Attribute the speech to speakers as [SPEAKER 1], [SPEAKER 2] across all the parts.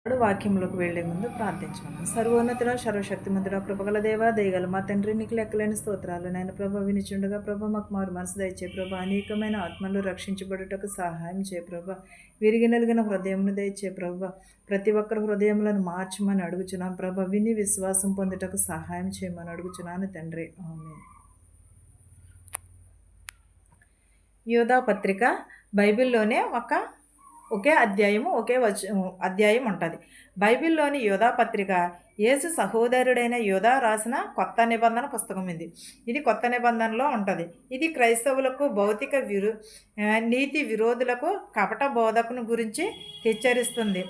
[SPEAKER 1] వాక్యంలోకి వెళ్లే ముందు ప్రార్థించుకున్నాం. సర్వోన్నతుడ సర్వశక్తిమంతుడ కృపగల దేవా దయగల మా తండ్రి నీకు లెక్కలేని స్తోత్రాలు. నాయన ప్రభ వినిచుండగా ప్రభ మాకు మారు మనసు దయచే ప్రభ అనేకమైన ఆత్మలు రక్షించబడుటకు సహాయం చే ప్రభ విరిగి నలిగిన హృదయమును దయచే ప్రభ ప్రతి ఒక్కరి హృదయములను మార్చమని అడుగుచున్నాం ప్రభ విని విశ్వాసం పొందుటకు సహాయం చేయమని అడుగుచున్నాను తండ్రి. ఆమేన్. యోధా పత్రిక బైబిల్లోనే ఒకే అధ్యాయం ఉంటుంది. బైబిల్లోని యోధా పత్రిక యేసు సహోదరుడైన యోధా రాసిన కొత్త నిబంధన పుస్తకం ఇది కొత్త నిబంధనలో ఉంటుంది. ఇది క్రైస్తవులకు భౌతిక నీతి విరోధులకు కపట బోధకుని గురించి హెచ్చరిస్తుంది.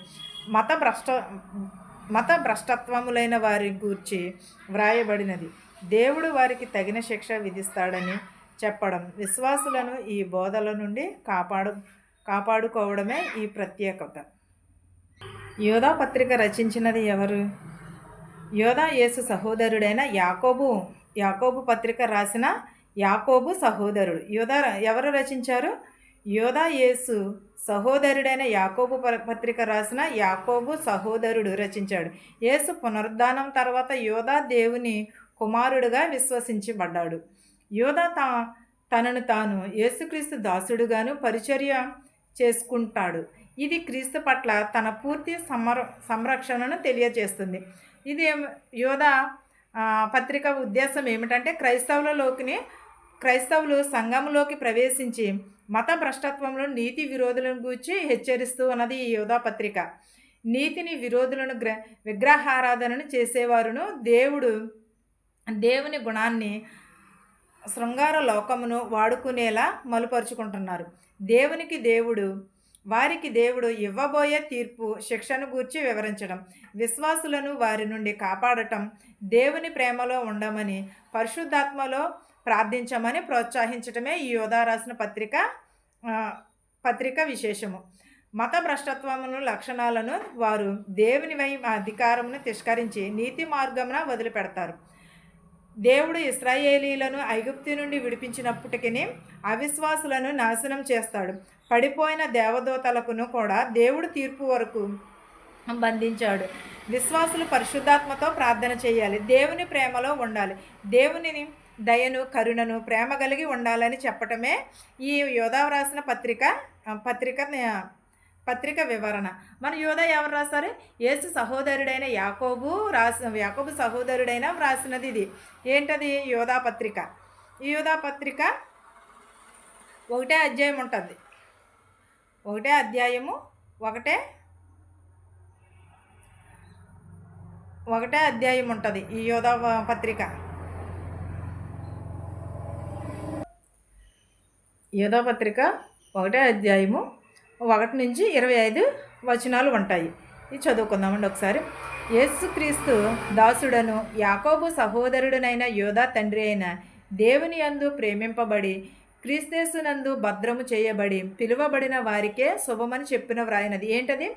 [SPEAKER 1] మత భ్రష్టత్వములైన వారి గూర్చి వ్రాయబడినది. దేవుడు వారికి తగిన శిక్ష విధిస్తాడని చెప్పడం, విశ్వాసులను ఈ బోధల నుండి కాపాడుకోవడమే ఈ ప్రత్యేకత. యోధా పత్రిక రచించినది ఎవరు? యోధా యేసు సహోదరుడైన యాకోబు పత్రిక రాసిన యాకోబు సహోదరుడు. ఎవరు రచించారు? యోధా యేసు సహోదరుడైన యాకోబు పత్రిక రాసిన యాకోబు సహోదరుడు రచించాడు. యేసు పునరుద్ధానం తర్వాత యోధా దేవుని కుమారుడుగా విశ్వసించబడ్డాడు. యోధా తనను తాను యేసుక్రీస్తు దాసుడుగాను పరిచర్య చేసుకుంటాడు. ఇది క్రీస్తు పట్ల తన పూర్తి సంరక్షణను తెలియజేస్తుంది. ఇది యోధా పత్రిక ఉద్దేశం ఏమిటంటే క్రైస్తవులు సంఘంలోకి ప్రవేశించి మత భ్రష్టత్వంలో నీతి విరోధులను గూర్చి హెచ్చరిస్తూ ఉన్నది ఈ యోధా పత్రిక. నీతిని విరోధులను విగ్రహారాధనను చేసేవారును దేవుని గుణాన్ని శృంగార లోకమును వాడుకునేలా మలుపరుచుకుంటున్నారు. వారికి దేవుడు ఇవ్వబోయే తీర్పు శిక్షను గూర్చి వివరించడం, విశ్వాసులను వారి నుండి కాపాడటం, దేవుని ప్రేమలో ఉండమని పరిశుద్ధాత్మలో ప్రార్థించమని ప్రోత్సహించటమే ఈ యోధా రాసిన పత్రిక విశేషము. మత భ్రష్టత్వమును లక్షణాలను వారు దేవుని అధికారమును తిరస్కరించి నీతి మార్గమున వదిలిపెడతారు. దేవుడు ఇశ్రాయేలీలను ఐగుప్తు నుండి విడిపించినప్పటికీ అవిశ్వాసులను నాశనం చేస్తాడు. పడిపోయిన దేవదూతలకును కూడా దేవుడు తీర్పు వరకు బంధించాడు. విశ్వాసులు పరిశుద్ధాత్మతో ప్రార్థన చేయాలి, దేవుని ప్రేమలో ఉండాలి, దేవుని దయను కరుణను ప్రేమ కలిగి ఉండాలని చెప్పటమే ఈ యోధా రాసిన పత్రిక వివరణ. మన యోధా ఎవరు రాశారు? యేసు సహోదరుడైన యాకోబు సహోదరుడైన వ్రాసినది ఇది. ఏంటది? యోధా పత్రిక. ఈ యోధా పత్రిక ఒకటే అధ్యాయం ఉంటుంది. ఒకటే అధ్యాయం ఉంటుంది ఈ యోధా పత్రిక. యోధా పత్రిక ఒకటే అధ్యాయము 1 నుంచి 25 వచనాలు ఉంటాయి. ఇది చదువుకుందామండి ఒకసారి. యేసుక్రీస్తు దాసుడను యాకోబు సహోదరుడునైన యోధా తండ్రి అయిన దేవుని యందు ప్రేమింపబడి క్రీస్తేసునందు భద్రము చేయబడి పిలువబడిన వారికే శుభమని చెప్పిన వ్రాయినది. ఏంటది?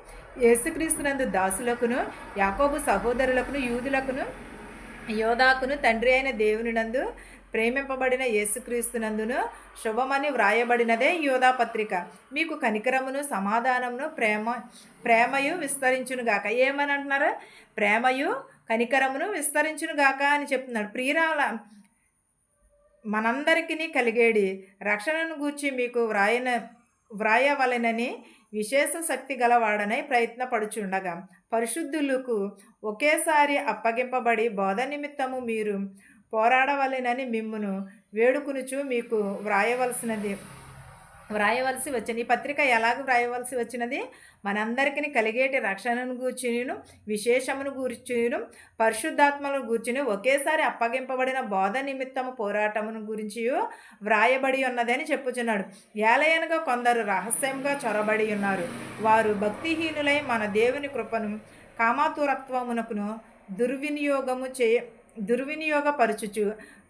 [SPEAKER 1] యేసుక్రీస్తునందు దాసులకును యాకోబు సహోదరులకును యూదులకును యోధాకును తండ్రి అయిన దేవుని నందు ప్రేమింపబడిన యేసుక్రీస్తునందును శుభమని వ్రాయబడినదే యోధా పత్రిక. మీకు కనికరమును సమాధానమును ప్రేమయు విస్తరించునుగాక. ఏమని అంటున్నారు? ప్రేమయు కనికరమును విస్తరించునుగాక అని చెప్తున్నాడు. ప్రియురాల, మనందరికీ కలిగేడి రక్షణను గూర్చి మీకు వ్రాయవలెనని విశేష శక్తి గలవాడనై ప్రయత్నపడుచుండగా పరిశుద్ధులకు ఒకేసారి అప్పగింపబడి బోధ నిమిత్తము మీరు పోరాడవలెనని మిమ్మును వేడుకునుచు మీకు వ్రాయవలసి వచ్చింది. ఈ పత్రిక ఎలాగ వ్రాయవలసి వచ్చినది? మనందరికీ కలిగేటి రక్షణను గూర్చిను విశేషమును గూర్చిను పరిశుద్ధాత్మను గూర్చిను ఒకేసారి అప్పగింపబడిన బోధ నిమిత్తము పోరాటమును గురించి వ్రాయబడి ఉన్నదని చెప్పుచున్నాడు. ఏలయనగా కొందరు రహస్యంగా చొరబడి ఉన్నారు. వారు భక్తిహీనులై మన దేవుని కృపను కామాతురత్వమునకును దుర్వినియోగపరచుచు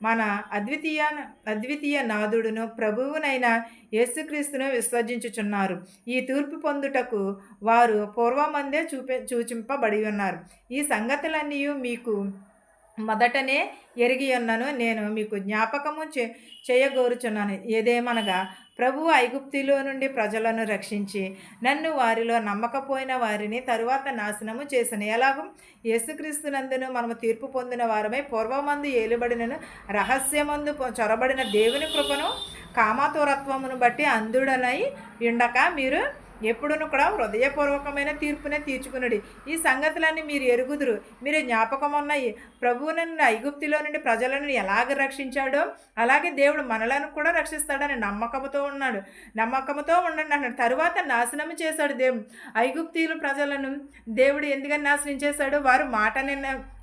[SPEAKER 1] మన అద్వితీయ నాథుడును ప్రభువునైన యేసుక్రీస్తును విసర్జించుచున్నారు. ఈ తీర్పు పొందుటకు వారు పూర్వమందే సూచింపబడి ఉన్నారు. ఈ సంగతులన్నీ మీకు మొదటనే ఎరిగి ఉన్నను నేను మీకు జ్ఞాపకము చేయగోరుచున్నాను. ఏదేమనగా ప్రభువు ఐగుప్తులో నుండి ప్రజలను రక్షించి నన్ను వారిలో నమ్మకపోయిన వారిని తరువాత నాశనము చేసిన ఎలాగూ యేసుక్రీస్తునందును మనము తీర్పు పొందిన వారమై పూర్వమందు ఏలుబడినను రహస్యమందు చొరబడిన దేవుని కృపను కామాతురత్వమును బట్టి అంధుడనై ఉండక మీరు ఎప్పుడును కూడా హృదయపూర్వకమైన తీర్పునే తీర్చుకునుడి. ఈ సంగతులన్నీ మీరు ఎరుగుదురు. మీరు జ్ఞాపకం ఉన్నాయి. ప్రభువును ఐగుప్తులో నుండి ప్రజలను ఎలాగ రక్షించాడో అలాగే దేవుడు మనలను కూడా రక్షిస్తాడని నమ్మకంతో ఉండండి అన్నాడు. తరువాత నాశనం చేశాడు దేవుడు ఐగుప్తీయుల ప్రజలను. దేవుడు ఎందుకని నాశనం చేశాడు? వారు మాట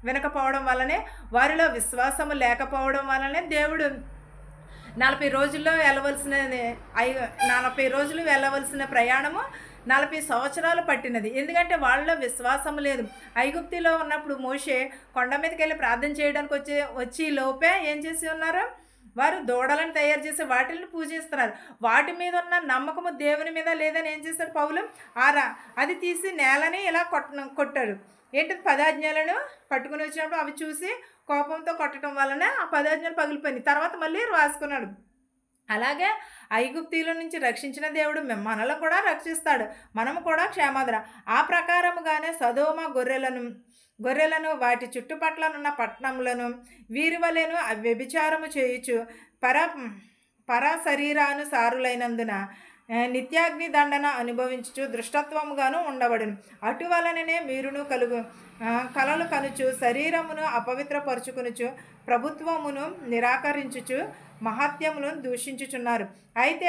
[SPEAKER 1] వినకపోవడం వల్లనే, వారిలో విశ్వాసము లేకపోవడం వల్లనే దేవుడు 40 రోజుల్లో వెళ్ళవలసిన ప్రయాణము 40 సంవత్సరాలు పట్టినది. ఎందుకంటే వాళ్ళలో విశ్వాసం లేదు. ఐగుప్తిలో ఉన్నప్పుడు మోషే కొండ మీదకి వెళ్ళి ప్రార్థన చేయడానికి వచ్చి లోపే ఏం చేసి ఉన్నారు? వారు దూడలను తయారు చేసి వాటిని పూజిస్తున్నారు. వాటి మీద ఉన్న నమ్మకము దేవుని మీద లేదని ఏం చేశారు పౌలు? అది తీసి నేలని ఇలా కొట్టాడు. ఏంటిది? 10 ఆజ్ఞలను పట్టుకుని వచ్చినప్పుడు అవి చూసి కోపంతో కొట్టడం వలన ఆ 10 ఆజ్ఞలు పగిలిపోయినాయి. తర్వాత మళ్ళీ రాసుకున్నాడు. అలాగే ఐగుప్తీల నుంచి రక్షించిన దేవుడు మనలో కూడా రక్షిస్తాడు. మనము కూడా క్షేమాద్ర. ఆ ప్రకారముగానే సదోమ గొర్రెలను వాటి చుట్టుపట్లనున్న పట్టణములను వీరి వలెను వ్యభిచారము చేయుచు పర శరీరానుసారులైనందున నిత్యాగ్ని దండన అనుభవించుచు దృష్టత్వముగాను ఉండబడును. అటువలననే మీరును కలలు కనుచు శరీరమును అపవిత్రపరుచుకొనుచు ప్రభుత్వమును నిరాకరించుచు మహత్యమును దూషించుచున్నారు. అయితే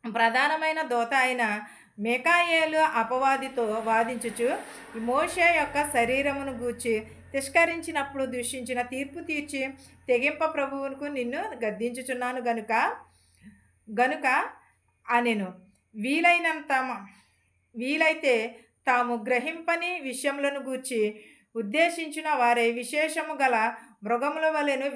[SPEAKER 1] ప్రధానమైన దూత అయిన మిఖాయేలు అపవాదితో వాదించుచు మోషే యొక్క శరీరమును గూర్చి తిరస్కరించినప్పుడు దూషించిన తీర్పు తీర్చి తెగింప ప్రభువుకు నిన్ను గద్దించుచున్నాను గనుక అనెను. వీలైతే తాము గ్రహింపని విషయములను గూర్చి ఉద్దేశించిన వారే విశేషము గల మృగముల వలెను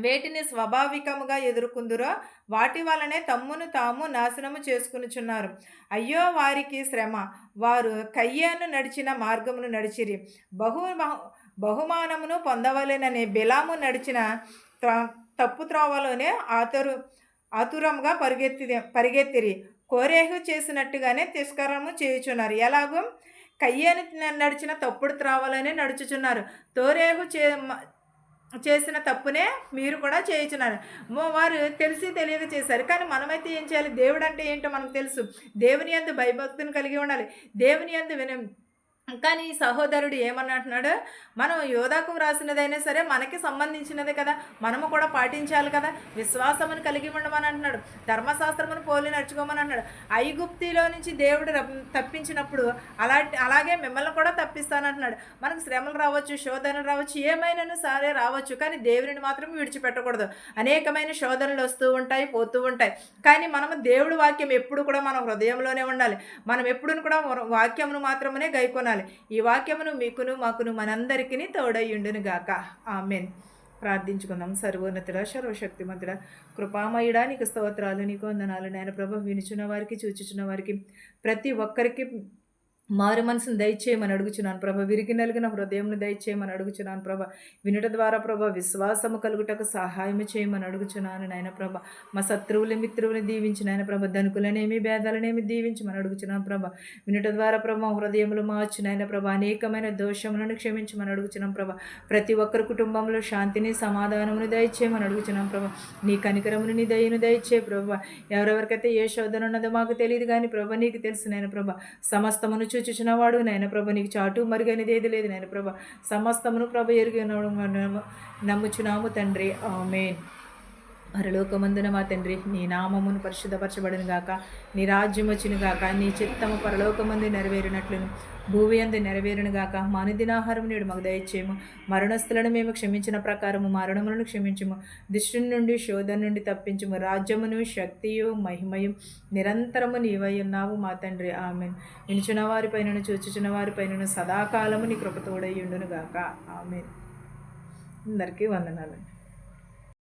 [SPEAKER 1] వేటిని స్వాభావికముగా ఎదుర్కొందురో వాటి వలనే తమ్మును తాము నాశనము చేసుకునిచున్నారు. అయ్యో వారికి శ్రమ! వారు కయ్యేను నడిచిన మార్గమును నడిచిరి. బహుమానమును పొందవలెనని బిలాము నడిచిన తప్పు త్రోవలోనే ఆతురముగా పరిగెత్తిరి. కోరేహు చేసినట్టుగానే తిరస్కారము చేయుచున్నారు. ఎలాగో కయ్యేను నడిచిన తప్పుడు త్రోవలోనే నడుచుచున్నారు. తోరేహు చేసిన తప్పునే మీరు కూడా చేయుచున్నారు. వారు తెలిసి తెలియక చేశారు. కానీ మనమైతే ఏం చేయాలి? దేవుడు అంటే ఏంటో మనకు తెలుసు. దేవుని యందు భయభక్తిని కలిగి ఉండాలి. దేవుని యందు కానీ ఈ సహోదరుడు ఏమని అంటున్నాడు? మనం యోధాకు వ్రాసినదైనా సరే మనకి సంబంధించినదే కదా, మనము కూడా పాటించాలి కదా. విశ్వాసమును కలిగి ఉండమని అంటున్నాడు. ధర్మశాస్త్రమును పోలి నడుచుకోమని అంటున్నాడు. ఐగుప్తిలో నుంచి దేవుడు తప్పించినప్పుడు అలాగే మిమ్మల్ని కూడా తప్పిస్తానంటున్నాడు. మనకు శ్రమలు రావచ్చు, శోధనలు రావచ్చు, ఏమైనా సరే రావచ్చు. కానీ దేవుడిని మాత్రం విడిచిపెట్టకూడదు. అనేకమైన శోధనలు వస్తూ ఉంటాయి, పోతూ ఉంటాయి. కానీ మనము దేవుడి వాక్యం ఎప్పుడు కూడా మన హృదయంలోనే ఉండాలి. మనం ఎప్పుడు కూడా వాక్యమును మాత్రమే గైకొనాలి. ఈ వాక్యమును మీకును మాకును మనందరికీ తోడయ్యుండును గాక. ఆమేన్. ప్రార్థించుకుందాం. సర్వోన్నతుడా, సర్వశక్తిమంతుడా, కృపామయుడా, నీకు స్తోత్రాలు, నీకు వందనాలు నాయన ప్రభు. వినుచున్న వారికి, చూచుచున్న వారికి, ప్రతి ఒక్కరికి మారు మనసును దయచేయమని అడుగుచున్నాను ప్రభ. విరిగి నలిగిన హృదయంను దయచేయమని అడుగుచున్నాను ప్రభ. వినుట ద్వారా ప్రభ విశ్వాసము కలుగుటకు సహాయం చేయమని అడుగుచున్నాను నాయన ప్రభ. మా శత్రువుల మిత్రువుని దీవించి నాయన ప్రభ. ధనుకులనేమి భేదాలనేమి దీవించమని అడుగుచున్నాను ప్రభ. వినుట ద్వారా ప్రభ హృదయములు మార్చు నాయన ప్రభ. అనేకమైన దోషములను క్షమించమని అడుగుచున్నాం ప్రభ. ప్రతి ఒక్కరి కుటుంబంలో శాంతిని, సమాధానమును దయచేయమని అడుగుచున్నాం ప్రభ. నీ కనికరమును, నీ దయను దయచే ప్రభ. ఎవరెవరికైతే ఏ శోధన ఉన్నదో మాకు తెలియదు కానీ ప్రభ నీకు తెలుసు నాయన ప్రభ. సమస్తమును చూచుచున్నవాడు నాయన ప్రభ. నీకు చాటు మరుగనేది ఏది లేదు నాయన ప్రభ. సమస్తమును ప్రభ ఎరిగి నమ్ముచున్నాము తండ్రి. ఆమేన్. పరలోకమందున మా తండ్రి, నీ నామమును పరిశుద్ధపరచబడును గాక. నీ రాజ్యం వచ్చును గాక. నీ చిత్తము పరలోకమందు నెరవేరినట్లును భూమి అందు నెరవేరును గాక. మా అనుదినాహారం నేడు మాకు దయచేయము. మరణస్థులను మేము క్షమించిన ప్రకారము మరణములను క్షమించము. దుష్టుని నుండి, శోధన నుండి తప్పించము. రాజ్యమును, శక్తియు, మహిమయు నిరంతరము నీవై ఉన్నావు మా తండ్రి. ఆమేన్. వినుచున్న వారిపైనను, చూచుచున్న వారిపైనను సదాకాలము నీ కృప తోడై ఉండును గాక. ఆమేన్. అందరికీ వందనాలు.